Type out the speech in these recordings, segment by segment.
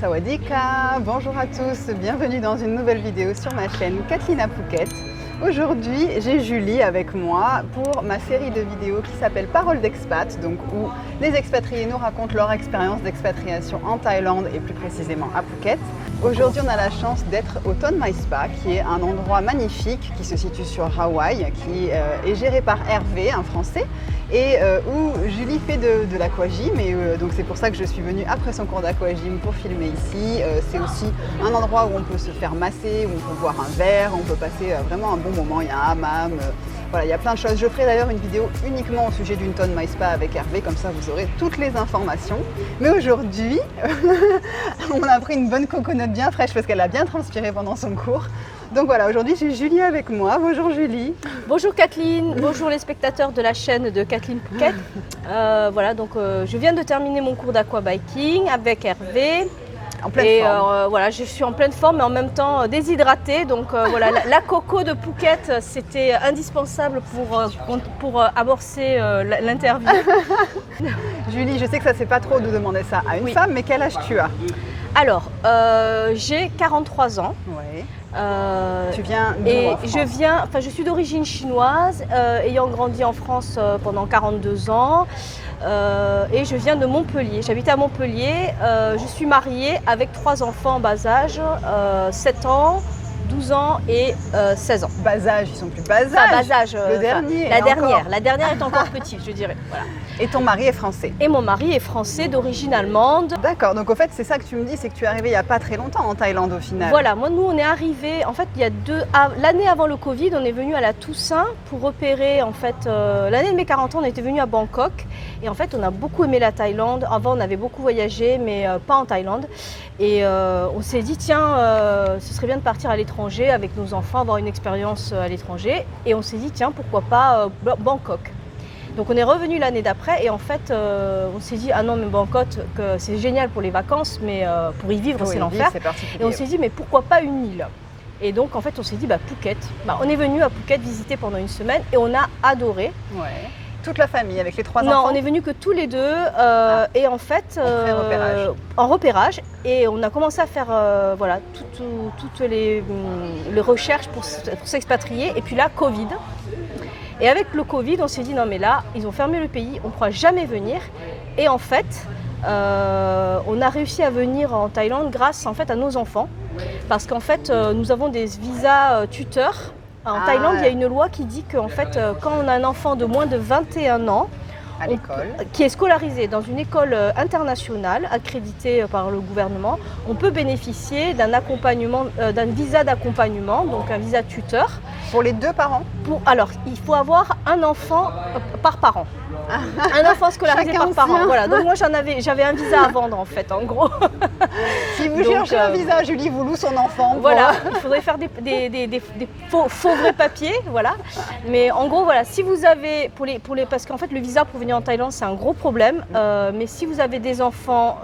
Sawadika, bonjour à tous, bienvenue dans une nouvelle vidéo sur ma chaîne Kathleen à Phuket. Aujourd'hui, j'ai Julie avec moi pour ma série de vidéos qui s'appelle Paroles d'expat, donc où les expatriés nous racontent leur expérience d'expatriation en Thaïlande et plus précisément à Phuket. Aujourd'hui, on a la chance d'être au Ton My Spa, qui est un endroit magnifique qui se situe sur Hawaï, qui est géré par Hervé, un Français, et où Julie fait de l'aquagym, et donc c'est pour ça que je suis venue après son cours d'aquagym pour filmer ici. C'est aussi un endroit où on peut se faire masser, où on peut boire un verre, on peut passer vraiment un bon moment, il y a un hammam, voilà, il y a plein de choses. Je ferai d'ailleurs une vidéo uniquement au sujet d'une Ton My Spa avec Hervé, comme ça vous aurez toutes les informations. Mais aujourd'hui, on a pris une bonne coconut bien fraîche parce qu'elle a bien transpiré pendant son cours. Donc voilà, aujourd'hui j'ai Julie avec moi. Bonjour Julie. Bonjour Kathleen, bonjour les spectateurs de la chaîne de Kathleen Phuket. Voilà, donc je viens de terminer mon cours d'aquabiking avec Hervé. En pleine forme. Voilà, je suis en pleine forme mais en même temps déshydratée. Donc voilà, la coco de Phuket, c'était indispensable pour amorcer l'interview. Julie, je sais que ça ne c'est pas trop de demander ça à une femme, mais quel âge tu as? Alors, j'ai 43 ans. Ouais. Tu viens d'où en France? Je suis d'origine chinoise, ayant grandi en France pendant 42 ans. Et je viens de Montpellier. J'habite à Montpellier. Je suis mariée avec 3 enfants en bas âge, 7 ans, 12 ans et 16 ans. Bas âge, ils sont plus bas âge. Bas âge. Le dernier. La dernière est encore petite, je dirais. Voilà. Et ton mari est français? Et mon mari est français d'origine allemande. D'accord, donc au fait c'est ça que tu me dis, c'est que tu es arrivée il n'y a pas très longtemps en Thaïlande au final. Voilà, nous on est arrivés, en fait il y a l'année avant le Covid, on est venu à la Toussaint pour repérer, en fait, l'année de mes 40 ans on était venu à Bangkok. Et en fait on a beaucoup aimé la Thaïlande, avant on avait beaucoup voyagé mais pas en Thaïlande. Et on s'est dit tiens, ce serait bien de partir à l'étranger avec nos enfants, avoir une expérience à l'étranger. Et on s'est dit tiens, pourquoi pas Bangkok. Donc on est revenu l'année d'après et en fait on s'est dit ah non mais Bangkok que c'est génial pour les vacances mais pour y vivre c'est l'enfer. Et on s'est dit mais pourquoi pas une île. Et donc en fait on s'est dit Phuket. On est venu à Phuket visiter pendant une semaine et on a adoré. Ouais. Toute la famille avec les 3 enfants? Non, on est venu que tous les deux et en fait en repérage et on a commencé à faire voilà toutes les recherches pour s'expatrier et puis là Covid. Et avec le Covid, on s'est dit non mais là, ils ont fermé le pays, on ne pourra jamais venir. Et en fait, on a réussi à venir en Thaïlande grâce en fait à nos enfants. Parce qu'en fait, nous avons des visas tuteurs. En Thaïlande, il y a une loi qui dit qu'en fait, quand on a un enfant de moins de 21 ans, qui est scolarisé dans une école internationale accréditée par le gouvernement, on peut bénéficier d'un accompagnement, d'un visa d'accompagnement, donc un visa tuteur. Pour les 2 parents? Alors, il faut avoir un enfant par parent. Un enfant scolarisé par parent. Voilà. Donc moi j'avais un visa à vendre en fait, en gros. Si vous cherchez un visa, Julie vous loue son enfant. Voilà, il faudrait faire des faux vrais papiers, voilà. Mais en gros voilà, si vous avez parce qu'en fait le visa pour venir en Thaïlande c'est un gros problème. Mais si vous avez des enfants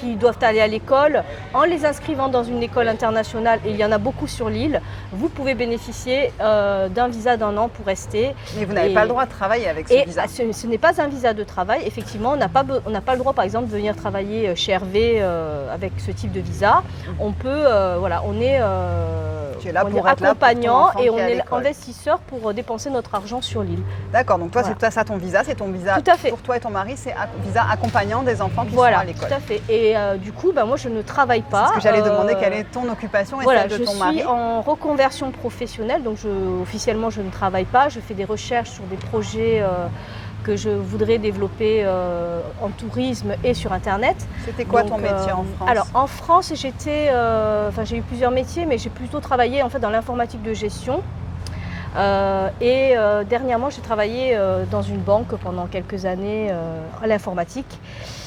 qui doivent aller à l'école, en les inscrivant dans une école internationale, et il y en a beaucoup sur l'île, vous pouvez bénéficier d'un visa d'1 an pour rester. Mais vous n'avez pas le droit de travailler avec ce visa. Ce n'est pas un visa de travail, effectivement, on n'a pas le droit par exemple de venir travailler chez Hervé avec ce type de visa. On peut, voilà, on est accompagnant et on est investisseur pour dépenser notre argent sur l'île. D'accord, donc toi c'est ça ton visa, c'est ton visa tout à fait. Pour toi et ton mari, c'est visa accompagnant des enfants qui sont à l'école. Tout à fait. Et du coup, moi je ne travaille pas. Parce que j'allais demander quelle est ton occupation et celle de ton mari. Je suis en reconversion professionnelle, donc officiellement je ne travaille pas, je fais des recherches sur des projets que je voudrais développer en tourisme et sur Internet. C'était quoi ton métier en France? Alors en France, j'ai eu plusieurs métiers, mais j'ai plutôt travaillé en fait dans l'informatique de gestion. Dernièrement, j'ai travaillé dans une banque pendant quelques années à l'informatique.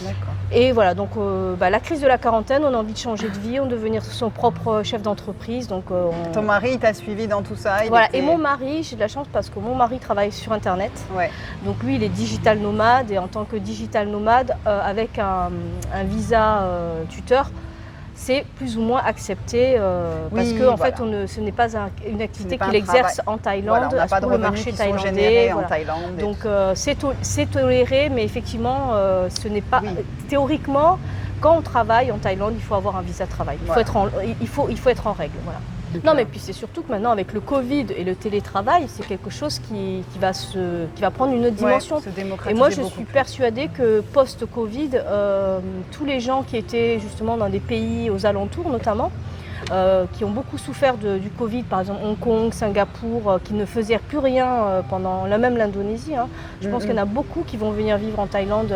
D'accord. Et voilà, donc la crise de la quarantaine, on a envie de changer de vie, on de devenir son propre chef d'entreprise. Ton mari, il t'a suivi dans tout ça? Et mon mari, j'ai de la chance parce que mon mari travaille sur Internet. Ouais. Donc lui, il est digital nomade et en tant que digital nomade, avec un visa tuteur, c'est plus ou moins accepté parce que en fait, ce n'est pas une activité qu'il exerce en Thaïlande, on n'a pas de pour le marché thaïlandais. En Thaïlande. Donc c'est toléré, mais effectivement, ce n'est pas théoriquement. quand on travaille en Thaïlande, il faut avoir un visa de travail. Il faut être en règle. Voilà. Non, mais puis c'est surtout que maintenant, avec le Covid et le télétravail, c'est quelque chose qui va prendre une autre dimension. Et moi, je suis persuadée que post-Covid, tous les gens qui étaient justement dans des pays aux alentours notamment, qui ont beaucoup souffert du Covid, par exemple Hong Kong, Singapour, qui ne faisaient plus rien pendant même l'Indonésie. Hein. Je pense qu'il y en a beaucoup qui vont venir vivre en Thaïlande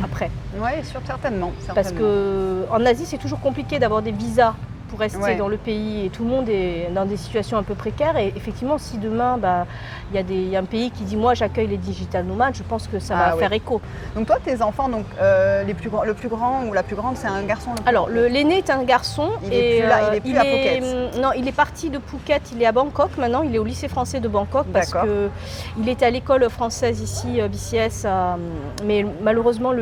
après. Oui, certainement. Parce qu'en Asie, c'est toujours compliqué d'avoir des visas pour rester dans le pays et tout le monde est dans des situations un peu précaires et effectivement si demain il y a un pays qui dit moi j'accueille les digital nomades, je pense que ça va faire écho. Donc toi tes enfants, donc, le plus grand ou la plus grande c'est un garçon? Alors l'aîné est un garçon. Il est plus à Phuket. Non, il est parti de Phuket, il est à Bangkok maintenant, il est au lycée français de Bangkok parce qu'il était à l'école française ici, BCS, mais malheureusement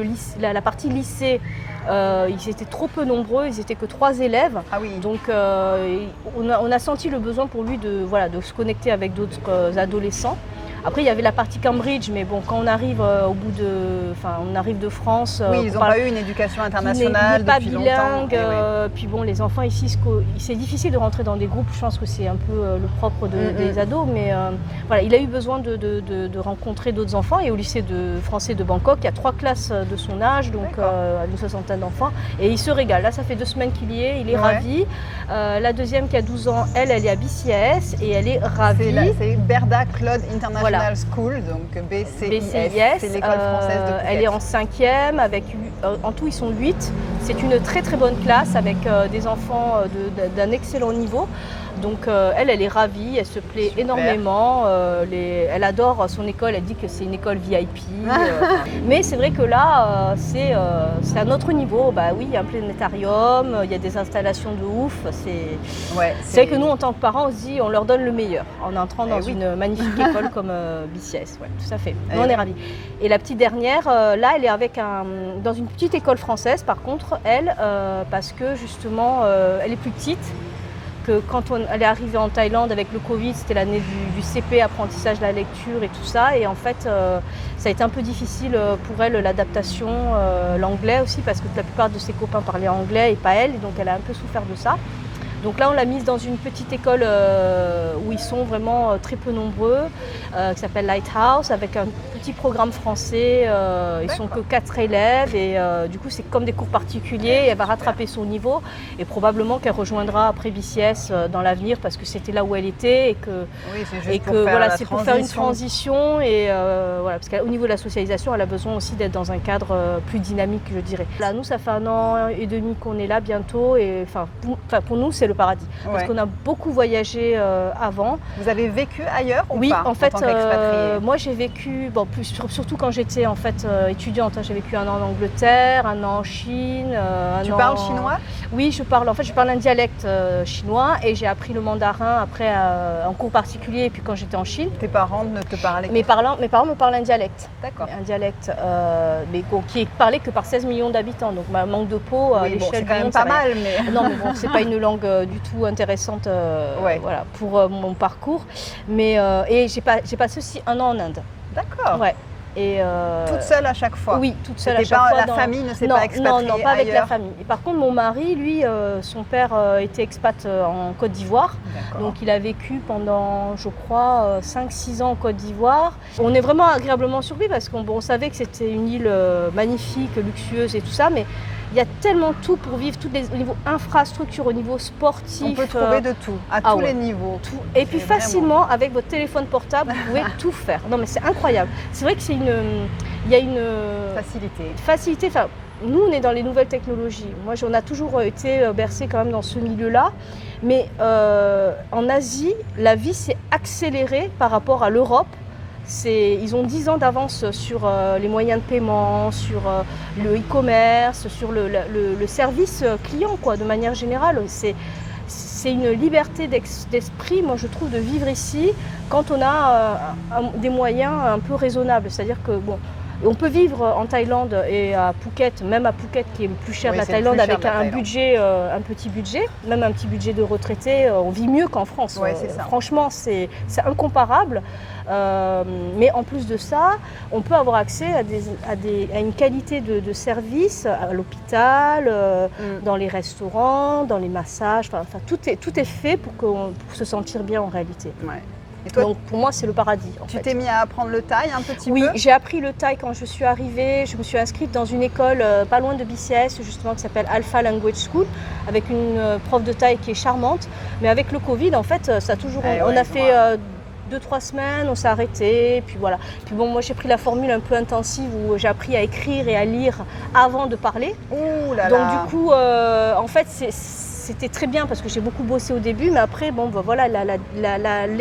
la partie lycée, ils étaient trop peu nombreux, ils n'étaient que 3 élèves. Ah oui. Donc on a senti le besoin pour lui de se connecter avec d'autres adolescents. Après, il y avait la partie Cambridge, mais bon, quand on arrive on arrive de France. Oui, ils n'ont pas eu une éducation internationale depuis longtemps. Pas bilingue. Puis bon, les enfants ici, c'est difficile de rentrer dans des groupes. Je pense que c'est un peu le propre des ados, mais voilà, il a eu besoin de rencontrer d'autres enfants. Et au lycée français de Bangkok, il y a 3 classes de son âge, donc une 60aine d'enfants, et il se régale. Là, ça fait 2 semaines qu'il y est, il est ravi. La deuxième qui a 12 ans, elle est à BCS et elle est ravie. C'est Berda Claude International School, donc BCIS, c'est l'école française de Phuket. Elle est en 5e, en tout ils sont 8. C'est une très très bonne classe avec des enfants d'un excellent niveau. Donc elle est ravie, elle se plaît énormément, elle adore son école, elle dit que c'est une école VIP. Mais c'est vrai que là, c'est un autre niveau. Bah oui, il y a un planétarium, il y a des installations de ouf. C'est vrai que nous, en tant que parents, on se dit, on leur donne le meilleur en entrant dans une magnifique école comme BCS. Ouais, tout à fait. Nous, on est ravis. Et la petite dernière, là, elle est dans une petite école française, par contre, elle, parce que justement, elle est plus petite. Que quand elle est arrivée en Thaïlande avec le Covid, c'était l'année du CP, apprentissage de la lecture et tout ça. Et en fait, ça a été un peu difficile pour elle, l'adaptation, l'anglais aussi, parce que la plupart de ses copains parlaient anglais et pas elle. Et donc, elle a un peu souffert de ça. Donc là, on l'a mise dans une petite école où ils sont vraiment très peu nombreux, qui s'appelle Lighthouse, avec un petit programme français. Ils sont que 4 élèves et du coup, c'est comme des cours particuliers. Elle va rattraper son niveau et probablement qu'elle rejoindra après BCS dans l'avenir parce que c'était là où elle était et que c'est pour faire une transition et voilà, parce qu'au niveau de la socialisation, elle a besoin aussi d'être dans un cadre plus dynamique, je dirais. Là, nous, ça fait 1 an et demi qu'on est là bientôt et pour nous, c'est le paradis. Parce qu'on a beaucoup voyagé avant. Vous avez vécu ailleurs ou pas? Oui, en fait, moi j'ai vécu, surtout quand j'étais en fait étudiante, j'ai vécu 1 an en Angleterre, 1 an en Chine. Tu parles chinois? Oui, je parle un dialecte chinois et j'ai appris le mandarin après en cours particulier et puis quand j'étais en Chine. Tes parents ne te parlaient Mes parents me parlent un dialecte. D'accord. Un dialecte qui est parlé que par 16 millions d'habitants, donc manque de peau à l'échelle du monde. C'est quand même pas mal, mais... Non, mais bon, c'est pas une langue du tout intéressante voilà, pour mon parcours. Mais, et j'ai passé aussi 1 an en Inde. D'accord. Ouais. Et toute seule à chaque fois? Oui, toute seule à chaque fois. La famille ne s'est pas expatriée? Non, pas avec ailleurs. la famille. Et par contre, mon mari, lui, son père était expat en Côte d'Ivoire. Donc il a vécu pendant, je crois, 5-6 ans en Côte d'Ivoire. On est vraiment agréablement surpris parce qu'on savait que c'était une île magnifique, luxueuse et tout ça, mais il y a tellement tout pour vivre, au niveau infrastructure, au niveau sportif. On peut trouver de tout, à tous les niveaux. Tout. Et puis facilement, avec votre téléphone portable, vous pouvez tout faire. Non mais c'est incroyable. C'est vrai que il y a une facilité. Enfin, nous, on est dans les nouvelles technologies. Moi, on a toujours été bercé quand même dans ce milieu-là. Mais en Asie, la vie s'est accélérée par rapport à l'Europe. Ils ont 10 ans d'avance sur les moyens de paiement, sur le e-commerce, sur le service client, quoi, de manière générale. C'est une liberté d'esprit, moi je trouve, de vivre ici quand on a des moyens un peu raisonnables. C'est-à-dire que, bon, Et on peut vivre en Thaïlande et à Phuket, même à Phuket qui est le plus cher de la Thaïlande, avec un budget, un petit budget, même un petit budget de retraité, on vit mieux qu'en France. Ouais, c'est ça. Franchement, c'est incomparable. Mais en plus de ça, on peut avoir accès à une qualité de service à l'hôpital, dans les restaurants, dans les massages. Enfin, tout est fait pour se sentir bien en réalité. Ouais. Et toi, donc pour moi, c'est le paradis. Tu t'es mis à apprendre le thaï un petit peu? Oui, j'ai appris le thaï quand je suis arrivée. Je me suis inscrite dans une école pas loin de BCS, justement, qui s'appelle Alpha Language School, avec une prof de thaï qui est charmante. Mais avec le Covid, en fait, ça a toujours. On a fait 2-3 semaines, on s'est arrêté, puis voilà. Puis bon, moi j'ai pris la formule un peu intensive où j'ai appris à écrire et à lire avant de parler. Ouh là là. Donc du coup, en fait, c'était très bien parce que j'ai beaucoup bossé au début, mais après, bon, ben, voilà,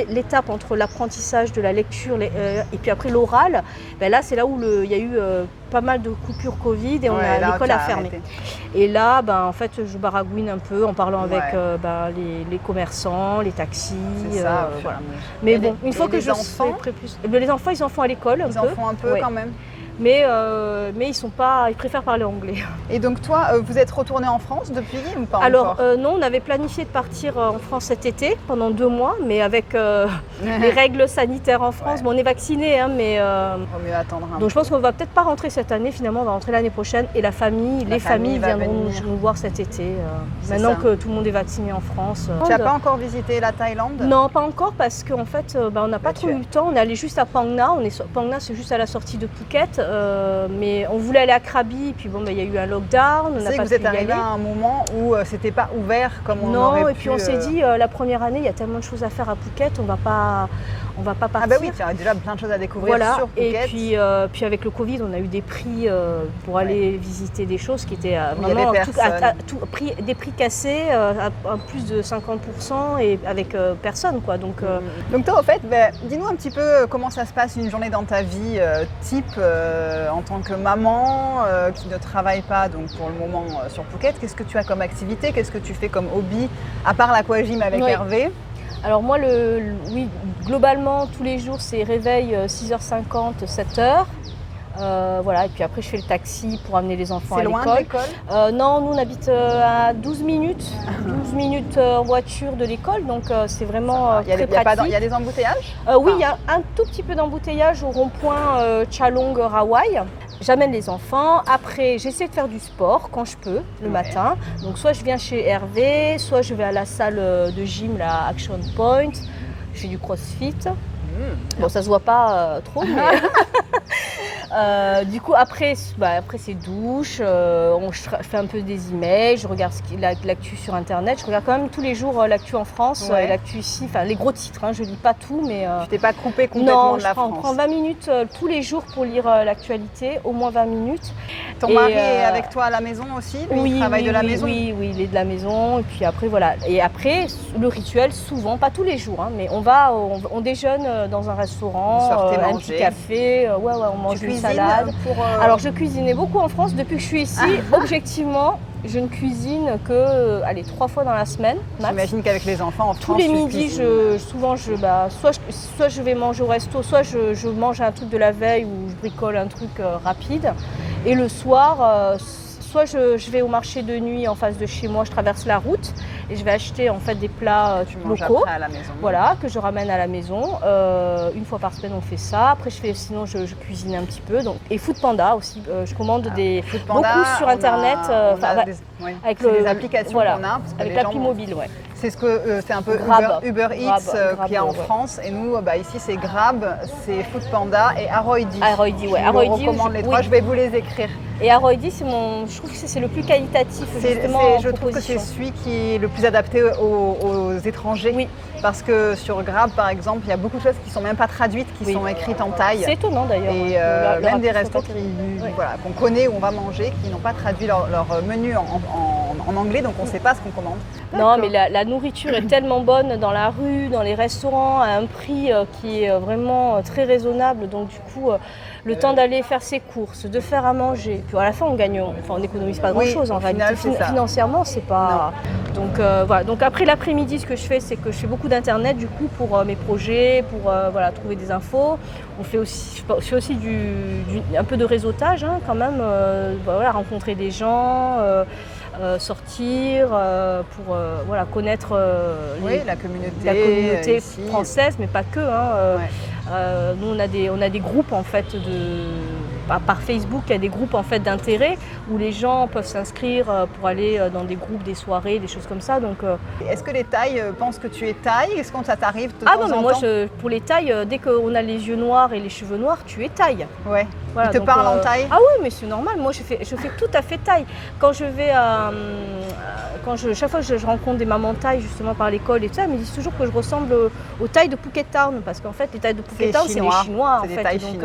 l'étape entre l'apprentissage de la lecture et puis après l'oral, ben là, c'est là où il y a eu pas mal de coupures Covid et l'école a fermé. Et là, ben, en fait, je baragouine un peu en parlant avec les commerçants, les taxis. Ça, voilà. Mais bon, une fois que je sais plus. Les enfants, ils en font à l'école un peu. Ils en font un peu quand même. Mais ils préfèrent parler anglais. Et donc toi, vous êtes retourné en France depuis ou pas encore? Alors non, on avait planifié de partir en France cet été pendant 2 mois, mais avec les règles sanitaires en France, bon, on est vacciné, hein, mais vaut mieux attendre un peu. Donc je pense qu'on va peut-être pas rentrer cette année. Finalement, on va rentrer l'année prochaine et les familles viendront nous voir cet été. Maintenant que tout le monde est vacciné en France. Tu n'as pas encore visité la Thaïlande? Non, pas encore parce qu'en fait, on n'a pas trop eu le temps. On est allé juste à Phang Nga. Phang Nga, c'est juste à la sortie de Phuket. Mais on voulait aller à Krabi, puis bon, il y a eu un lockdown. C'est que vous êtes arrivé à un moment où c'était pas ouvert comme on aurait pu. Non, et puis on s'est dit, la première année, il y a tellement de choses à faire à Phuket, on va pas partir. Ah bah oui, tu as déjà plein de choses à découvrir sur Phuket. Et puis avec le Covid, on a eu des prix pour aller visiter des choses qui étaient vraiment des prix cassés à plus de 50% et avec personne, quoi. Donc toi, au fait, dis-nous un petit peu comment ça se passe une journée dans ta vie type en tant que maman qui ne travaille pas donc pour le moment sur Phuket. Qu'est-ce que tu as comme activité? Qu'est-ce que tu fais comme hobby à part l'aquagym avec Hervé? Alors moi, globalement, tous les jours, c'est réveil 6h50, 7h. Voilà, et puis après je fais le taxi pour amener les enfants à l'école. C'est loin de l'école? Non, nous on habite à 12 minutes en voiture de l'école, donc c'est vraiment très pratique. Il y a des embouteillages? Oui, il y a un tout petit peu d'embouteillage au rond-point Chalong Rawai. J'amène les enfants, après j'essaie de faire du sport quand je peux le matin. Donc soit je viens chez Hervé, soit je vais à la salle de gym, la Action Point, je fais du crossfit. Bon, ça se voit pas trop, mais du coup après c'est douche, je fais un peu des emails, je regarde l'actu sur internet, je regarde quand même tous les jours l'actu en France et l'actu ici, enfin les gros titres, je lis pas tout, mais tu t'es pas coupé complètement de la France? Non, je prends 20 minutes tous les jours pour lire l'actualité, au moins 20 minutes. Ton mari est avec toi à la maison aussi? Il travaille de la maison? Oui, il est de la maison, et puis après voilà. Et après le rituel, souvent, pas tous les jours, mais on déjeune dans un restaurant, un petit café, on mange une salade. Alors je cuisinais beaucoup en France. Depuis que je suis ici, objectivement, je ne cuisine que 3 fois dans la semaine. J'imagine qu'avec les enfants en France, tous les midis, soit je vais manger au resto, soit je mange un truc de la veille ou je bricole un truc rapide. Et le soir, soit je vais au marché de nuit en face de chez moi, je traverse la route et je vais acheter en fait des plats locaux, à la maison. Voilà, que je ramène à la maison. Une fois par semaine on fait ça. Après sinon je cuisine un petit peu. Donc, et Foodpanda aussi, je commande beaucoup sur internet. Avec des applications qu'on a, avec l'appli mobile, c'est un peu Uber Eats qu'il y a en France, et nous ici c'est Grab, c'est Foodpanda et Aroidi. Je vous recommande les trois, je vais vous les écrire. Et Aroidi, je trouve que c'est le plus qualitatif justement. Je trouve que c'est celui qui est le plus adapté aux étrangers. Oui. Parce que sur Grab par exemple, il y a beaucoup de choses qui ne sont même pas traduites, qui sont écrites en thaï. C'est étonnant d'ailleurs. Et même des restos qu'on connaît où on va manger, qui n'ont pas traduit leur menu en anglais, donc on ne sait pas ce qu'on commande. Non, mais la nourriture est tellement bonne dans la rue, dans les restaurants, à un prix qui est vraiment très raisonnable. Donc du coup, le temps d'aller faire ses courses, de faire à manger, puis à la fin on n'économise pas grand-chose en réalité. Financièrement, c'est pas. Donc voilà. Donc après l'après-midi, ce que je fais, c'est que je fais beaucoup d'internet du coup pour mes projets, pour trouver des infos. Je fais aussi un peu de réseautage quand même, rencontrer des gens. Sortir pour connaître la communauté française, mais pas que. Nous, on a des groupes en fait par Facebook, il y a des groupes en fait d'intérêt où les gens peuvent s'inscrire pour aller dans des groupes, des soirées, des choses comme ça. Donc, est-ce que les Thaïs pensent que tu es Thaï? Est-ce que ça t'arrive de temps en temps? Moi, pour les Thaïs, dès qu'on a les yeux noirs et les cheveux noirs, tu es Thaï. Ouais. Voilà, ils te parlent en Thaï? Ah oui, mais c'est normal. Moi, je fais tout à fait Thaï. Quand je vais chaque fois que je rencontre des mamans Thaï justement par l'école et tout ça, elles me disent toujours que je ressemble aux Thaïs de Phuket Town, parce qu'en fait, les Thaïs de Phuket Town, c'est les Chinois en fait. Donc,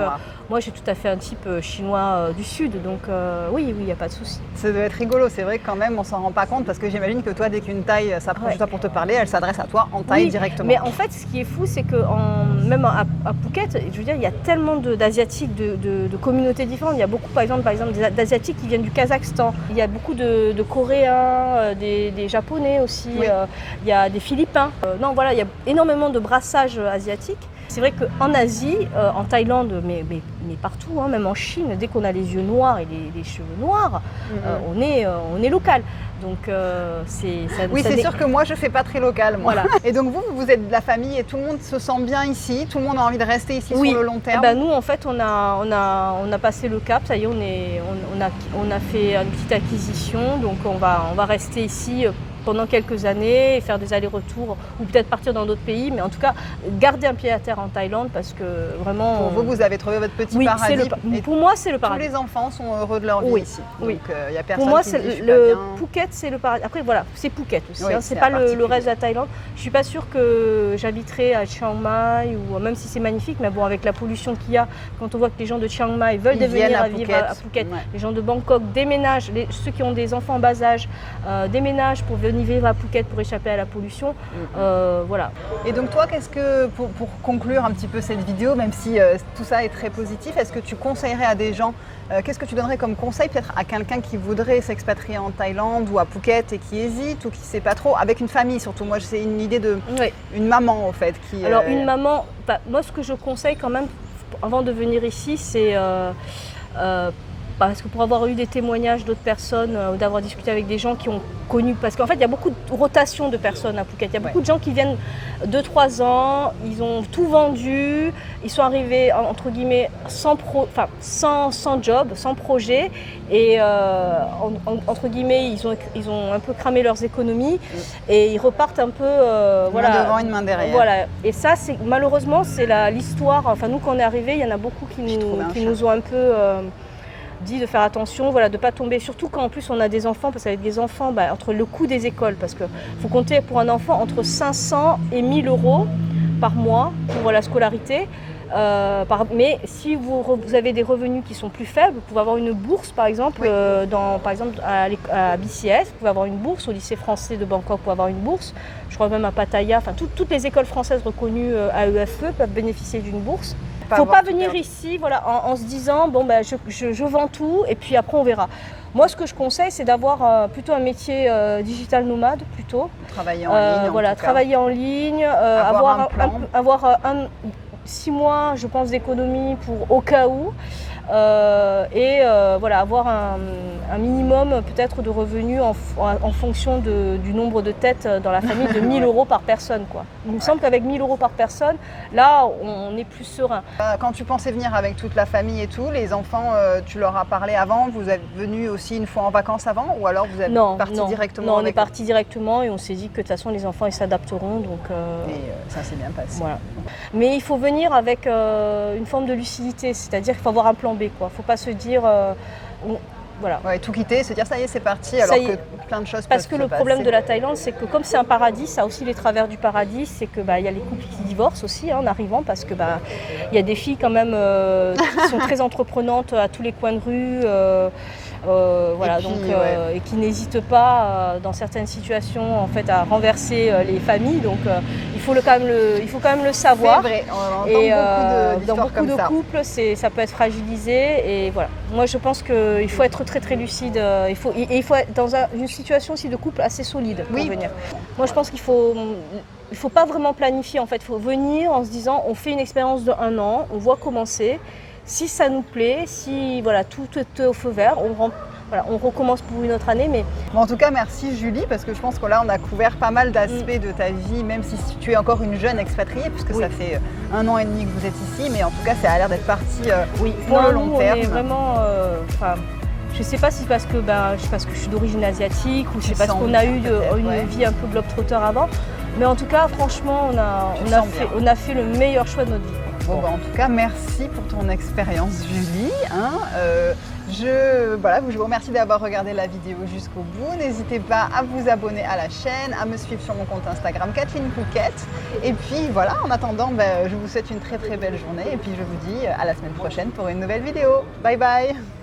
moi, j'ai tout à fait un type chinois du sud, donc oui, il n'y a pas de souci. Ça doit être rigolo. C'est vrai que quand même, on s'en rend pas compte, parce que j'imagine que toi, dès qu'une Thaï s'approche de toi pour te parler, elle s'adresse à toi en Thaï directement. Mais en fait, ce qui est fou, c'est que même à Phuket, je veux dire, il y a tellement d'asiatiques, de communautés différentes. Il y a beaucoup, par exemple d'asiatiques qui viennent du Kazakhstan. Il y a beaucoup de Coréens, des Japonais aussi. Oui. Il y a des Philippins. Il y a énormément de brassage asiatique. C'est vrai qu'en Asie, en Thaïlande, mais partout, même en Chine, dès qu'on a les yeux noirs et les cheveux noirs, on est local. Donc c'est sûr que moi je fais pas très local. Moi. Voilà. Et donc vous êtes de la famille et tout le monde se sent bien ici, tout le monde a envie de rester ici sur le long terme. Nous en fait on a passé le cap, ça y est, on a fait une petite acquisition, donc on va rester ici pendant quelques années et faire des allers-retours ou peut-être partir dans d'autres pays, mais en tout cas garder un pied à terre en Thaïlande, parce que vraiment... Pour vous avez trouvé votre petit paradis. Pour moi c'est le paradis. Tous les enfants sont heureux de leur vie ici. Donc il y a personne pour moi, qui dit Phuket c'est le paradis. Après voilà, c'est Phuket aussi, c'est pas le reste de la Thaïlande. Je suis pas sûre que j'habiterai à Chiang Mai, ou même si c'est magnifique, mais bon, avec la pollution qu'il y a, quand on voit que les gens de Chiang Mai veulent devenir vivre à Phuket, les gens de Bangkok déménagent, ceux qui ont des enfants en bas âge déménagent pour venir vivre à Phuket pour échapper à la pollution. Voilà. Et donc toi, qu'est-ce que, pour conclure un petit peu cette vidéo, même si tout ça est très positif, est-ce que tu conseillerais à des gens, qu'est-ce que tu donnerais comme conseil peut-être à quelqu'un qui voudrait s'expatrier en Thaïlande ou à Phuket et qui hésite ou qui ne sait pas trop, avec une famille surtout? Moi, c'est une idée de une maman en fait. Alors une maman, moi ce que je conseille quand même avant de venir ici, c'est... parce que pour avoir eu des témoignages d'autres personnes, d'avoir discuté avec des gens qui ont connu, parce qu'en fait il y a beaucoup de rotation de personnes à Phuket, il y a beaucoup de gens qui viennent 2-3 ans, ils ont tout vendu, ils sont arrivés entre guillemets sans job, sans projet, et entre guillemets ils ont un peu cramé leurs économies et ils repartent un peu main devant, une main derrière. Voilà, et ça malheureusement c'est l'histoire, enfin nous quand on est arrivés, il y en a beaucoup qui nous ont un peu dit de faire attention, de ne pas tomber, surtout quand en plus on a des enfants, parce qu'avec des enfants, entre le coût des écoles, parce qu'il faut compter pour un enfant entre 500 et 1000 euros par mois pour la scolarité. Mais si vous avez des revenus qui sont plus faibles, vous pouvez avoir une bourse par exemple, à BCS, vous pouvez avoir une bourse, au lycée français de Bangkok, vous pouvez avoir une bourse, je crois même à Pattaya, toutes les écoles françaises reconnues à EFE peuvent bénéficier d'une bourse. Il ne faut pas venir ici en se disant je vends tout et puis après on verra. Moi ce que je conseille c'est d'avoir plutôt un métier digital nomade plutôt. Travailler en ligne. Travailler en ligne, avoir 6 mois je pense d'économie pour au cas où. Avoir un minimum peut-être de revenus en fonction du nombre de têtes dans la famille de 1000 euros par personne, quoi. Il me semble qu'avec 1000 euros par personne, là on est plus serein. Quand tu pensais venir avec toute la famille et tout, les enfants, tu leur as parlé avant, vous êtes venus aussi une fois en vacances avant, ou alors vous êtes partis directement? Non, on est partis directement et on s'est dit que de toute façon les enfants ils s'adapteront. Et ça s'est bien passé. Voilà. Mais il faut venir avec une forme de lucidité, c'est-à-dire qu'il faut avoir un plan B, quoi. Il ne faut pas se dire voilà. Tout quitter, se dire ça y est c'est parti, alors que plein de choses peuvent se passer. Parce que le problème de la Thaïlande, c'est que comme c'est un paradis, ça a aussi les travers du paradis, c'est que y a les couples qui divorcent aussi en arrivant, parce que il y a des filles quand même qui sont très entreprenantes à tous les coins de rue. Voilà, et qui n'hésitent pas dans certaines situations en fait à renverser les familles. Donc il faut quand même le savoir. C'est vrai, et dans beaucoup de couples, ça peut être fragilisé. Et voilà, moi je pense qu'il faut être très très lucide. Il faut être dans une situation aussi de couple assez solide pour venir. Moi je pense qu'il faut pas vraiment planifier en fait. Il faut venir en se disant on fait une expérience de 1 an, on voit comment c'est. Si ça nous plaît, si voilà, tout est au feu vert, on recommence pour une autre année. Mais... Bon, en tout cas, merci Julie, parce que je pense que là, on a couvert pas mal d'aspects de ta vie, même si tu es encore une jeune expatriée, puisque ça fait 1 an et demi que vous êtes ici, mais en tout cas, ça a l'air d'être parti pour le long terme. On est vraiment, je ne sais pas si c'est parce que je suis d'origine asiatique ou c'est parce qu'on a eu une vie un peu globe-trotter avant, mais en tout cas, franchement, on a fait le meilleur choix de notre vie. Bon, en tout cas, merci pour ton expérience, Julie. Je vous remercie d'avoir regardé la vidéo jusqu'au bout. N'hésitez pas à vous abonner à la chaîne, à me suivre sur mon compte Instagram Kathleen Phuket. Et puis voilà, en attendant, je vous souhaite une très très belle journée et puis je vous dis à la semaine prochaine pour une nouvelle vidéo. Bye bye!